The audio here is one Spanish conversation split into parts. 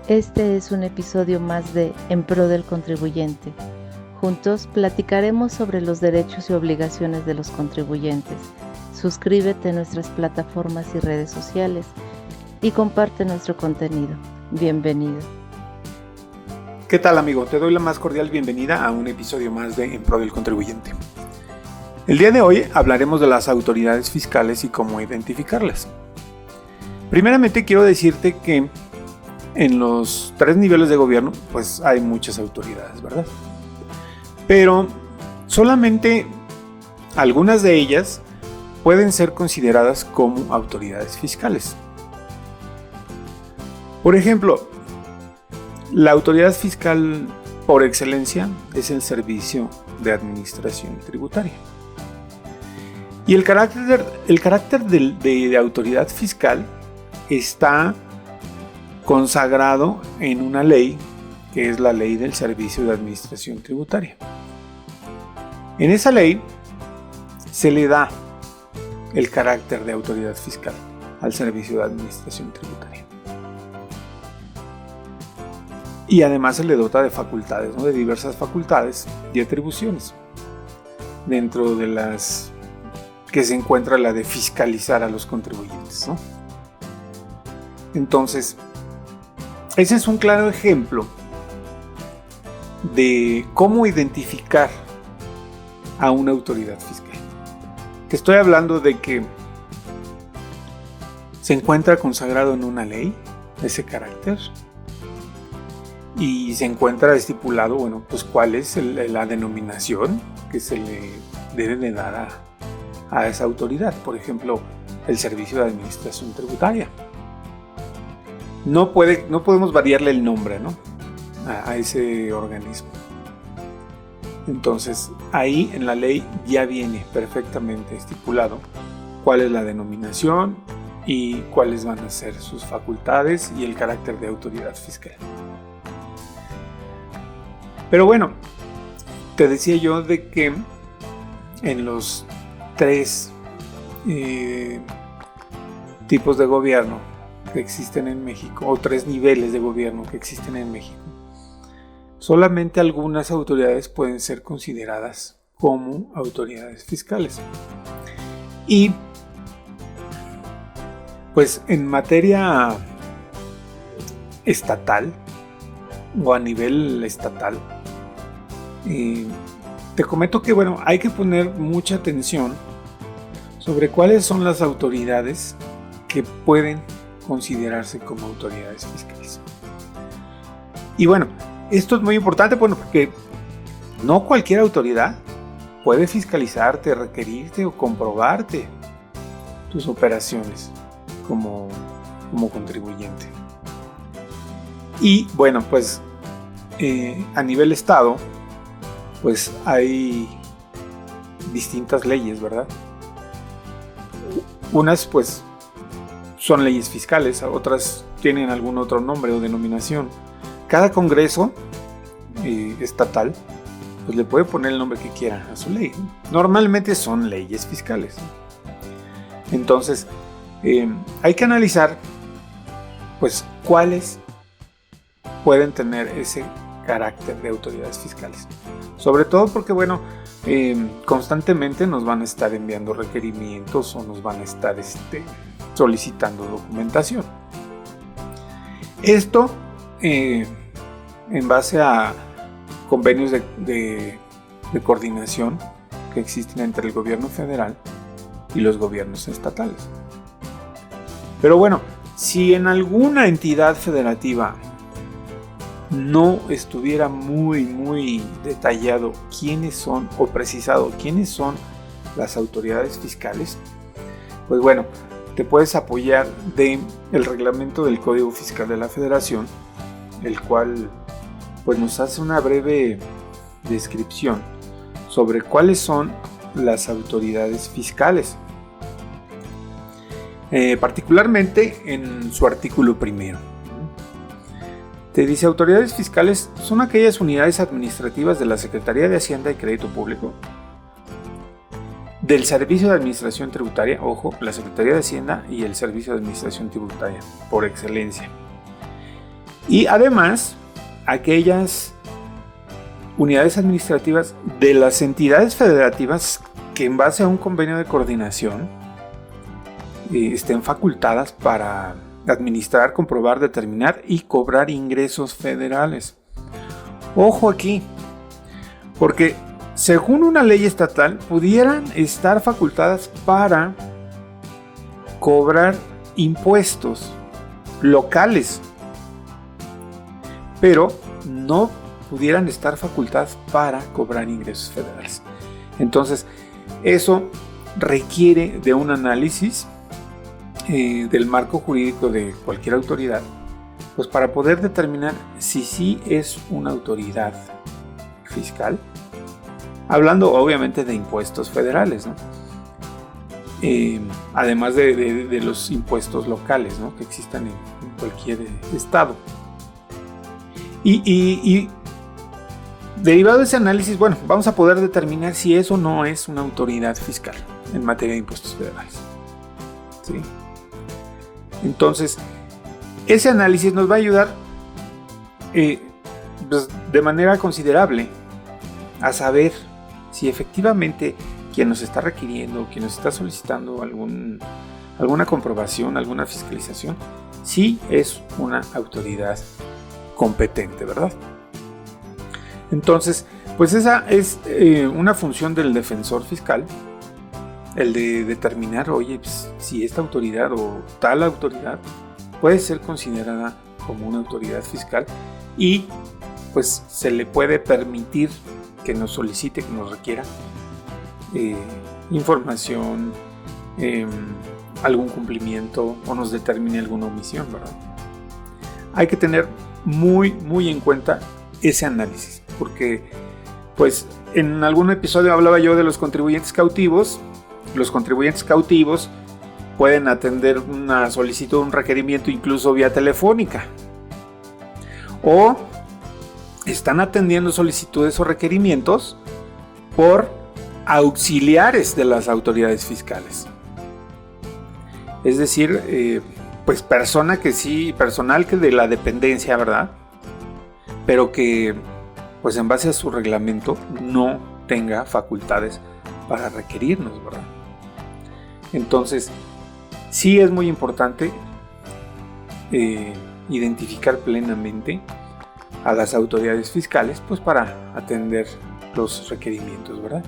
Este es un episodio más de En Pro del Contribuyente. Juntos platicaremos sobre los derechos y obligaciones de los contribuyentes. Suscríbete a nuestras plataformas y redes sociales y comparte nuestro contenido. Bienvenido. ¿Qué tal, amigo? Te doy la más cordial bienvenida a un episodio más de En Pro del Contribuyente. El día de hoy hablaremos de las autoridades fiscales y cómo identificarlas. Primeramente quiero decirte que en los 3 niveles de gobierno pues hay muchas autoridades, ¿verdad? Pero solamente algunas de ellas pueden ser consideradas como autoridades fiscales. Por ejemplo, la autoridad fiscal por excelencia es el Servicio de Administración Tributaria. Y el carácter de autoridad fiscal está consagrado en una ley, que es la Ley del Servicio de Administración Tributaria. En esa ley se le da el carácter de autoridad fiscal al Servicio de Administración Tributaria. Y además se le dota de facultades, ¿no? De diversas facultades y atribuciones. Dentro de las que se encuentra la de fiscalizar a los contribuyentes, ¿no? Entonces, ese es un claro ejemplo de cómo identificar a una autoridad fiscal. Te estoy hablando de que se encuentra consagrado en una ley ese carácter y se encuentra estipulado, bueno, pues cuál es la denominación que se le debe de dar a esa autoridad. Por ejemplo, el Servicio de Administración Tributaria. No podemos variarle el nombre, ¿no? a ese organismo. Entonces, ahí en la ley ya viene perfectamente estipulado cuál es la denominación y cuáles van a ser sus facultades y el carácter de autoridad fiscal. Pero bueno, te decía yo de que en los 3 tipos de gobierno que existen en México, o 3 niveles de gobierno que existen en México, solamente algunas autoridades pueden ser consideradas como autoridades fiscales. Y pues en materia estatal o a nivel estatal, te comento que bueno, hay que poner mucha atención sobre cuáles son las autoridades que pueden considerarse como autoridades fiscales. Y bueno, esto es muy importante, bueno, porque no cualquier autoridad puede fiscalizarte, requerirte o comprobarte tus operaciones como contribuyente. Y bueno, pues a nivel estado, pues hay distintas leyes, ¿verdad? Unas pues son leyes fiscales, otras tienen algún otro nombre o denominación. Cada congreso estatal pues le puede poner el nombre que quiera a su ley. Normalmente son leyes fiscales. Entonces hay que analizar pues cuáles pueden tener ese carácter de autoridades fiscales. Sobre todo porque bueno, constantemente nos van a estar enviando requerimientos o nos van a estar solicitando documentación. Esto en base a convenios de coordinación que existen entre el gobierno federal y los gobiernos estatales. Pero bueno, si en alguna entidad federativa no estuviera muy detallado quiénes son o precisado quiénes son las autoridades fiscales, pues bueno, te puedes apoyar del reglamento del Código Fiscal de la Federación, el cual pues nos hace una breve descripción sobre cuáles son las autoridades fiscales, particularmente en su artículo 1. Te dice: autoridades fiscales son aquellas unidades administrativas de la Secretaría de Hacienda y Crédito Público, del Servicio de Administración Tributaria, ojo, la Secretaría de Hacienda y el Servicio de Administración Tributaria, por excelencia, Y además, aquellas unidades administrativas de las entidades federativas que en base a un convenio de coordinación estén facultadas para administrar, comprobar, determinar y cobrar ingresos federales. Ojo aquí, porque según una ley estatal pudieran estar facultadas para cobrar impuestos locales, pero no pudieran estar facultadas para cobrar ingresos federales. Entonces, eso requiere de un análisis del marco jurídico de cualquier autoridad, pues para poder determinar si sí es una autoridad fiscal, hablando obviamente de impuestos federales, ¿no? Además de los impuestos locales, ¿no?, que existan en cualquier estado. Y derivado de ese análisis, bueno, vamos a poder determinar si eso no es una autoridad fiscal en materia de impuestos federales, ¿sí? Entonces, ese análisis nos va a ayudar pues, de manera considerable a saber si efectivamente quien nos está requiriendo, quien nos está solicitando alguna comprobación, alguna fiscalización, sí es una autoridad competente, ¿verdad? Entonces, pues esa es una función del defensor fiscal, el de determinar, oye, pues, si esta autoridad o tal autoridad puede ser considerada como una autoridad fiscal y pues se le puede permitir que nos solicite, que nos requiera información, algún cumplimiento o nos determine alguna omisión, ¿verdad? Hay que tener muy en cuenta ese análisis, porque pues en algún episodio hablaba yo de los contribuyentes cautivos. Los contribuyentes cautivos pueden atender una solicitud, un requerimiento incluso vía telefónica, o están atendiendo solicitudes o requerimientos por auxiliares de las autoridades fiscales. Es decir, pues personal que de la dependencia, ¿verdad? Pero que pues en base a su reglamento no tenga facultades para requerirnos, ¿verdad? Entonces, sí es muy importante identificar plenamente a las autoridades fiscales, pues para atender los requerimientos, ¿verdad?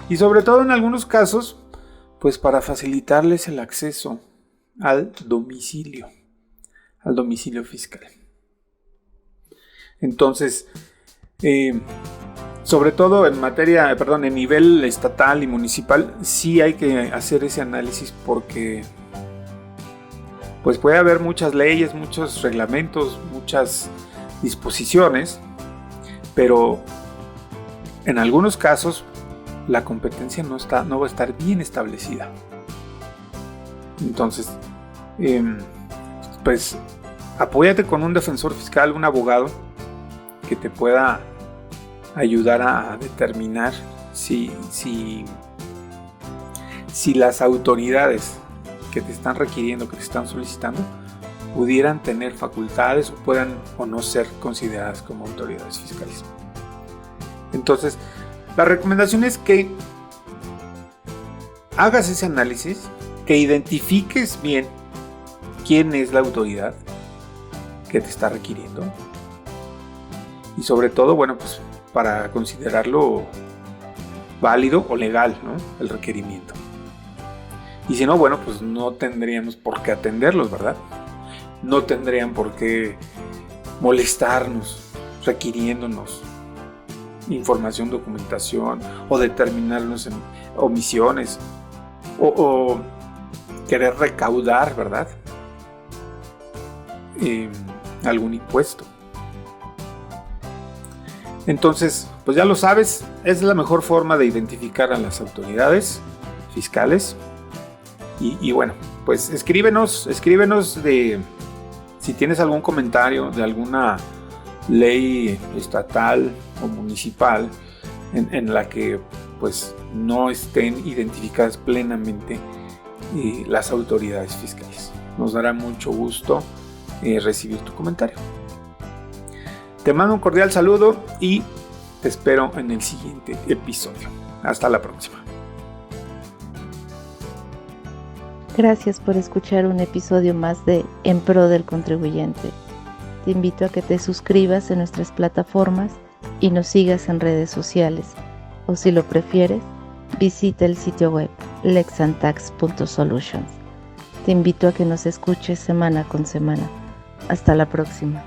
Y sobre todo en algunos casos, pues para facilitarles el acceso al domicilio fiscal. Entonces, sobre todo en nivel estatal y municipal, sí hay que hacer ese análisis porque pues puede haber muchas leyes, muchos reglamentos, muchas disposiciones, pero en algunos casos la competencia no va a estar bien establecida. Entonces, pues apóyate con un defensor fiscal, un abogado que te pueda ayudar a determinar si las autoridades que te están requiriendo, que te están solicitando, pudieran tener facultades o puedan o no ser consideradas como autoridades fiscales. Entonces, la recomendación es que hagas ese análisis, que identifiques bien quién es la autoridad que te está requiriendo y sobre todo, bueno, pues para considerarlo válido o legal, ¿no?, el requerimiento. Y si no, bueno, pues no tendríamos por qué atenderlos, ¿verdad? No tendrían por qué molestarnos requiriéndonos información, documentación o determinarnos en omisiones o querer recaudar, ¿verdad?, algún impuesto. Entonces, pues ya lo sabes, es la mejor forma de identificar a las autoridades fiscales. Y bueno, pues escríbenos si tienes algún comentario de alguna ley estatal o municipal en la que pues no estén identificadas plenamente las autoridades fiscales. Nos dará mucho gusto recibir tu comentario. Te mando un cordial saludo y te espero en el siguiente episodio. Hasta la próxima. Gracias por escuchar un episodio más de En Pro del Contribuyente. Te invito a que te suscribas en nuestras plataformas y nos sigas en redes sociales. O si lo prefieres, visita el sitio web lexandtax.solutions. Te invito a que nos escuches semana con semana. Hasta la próxima.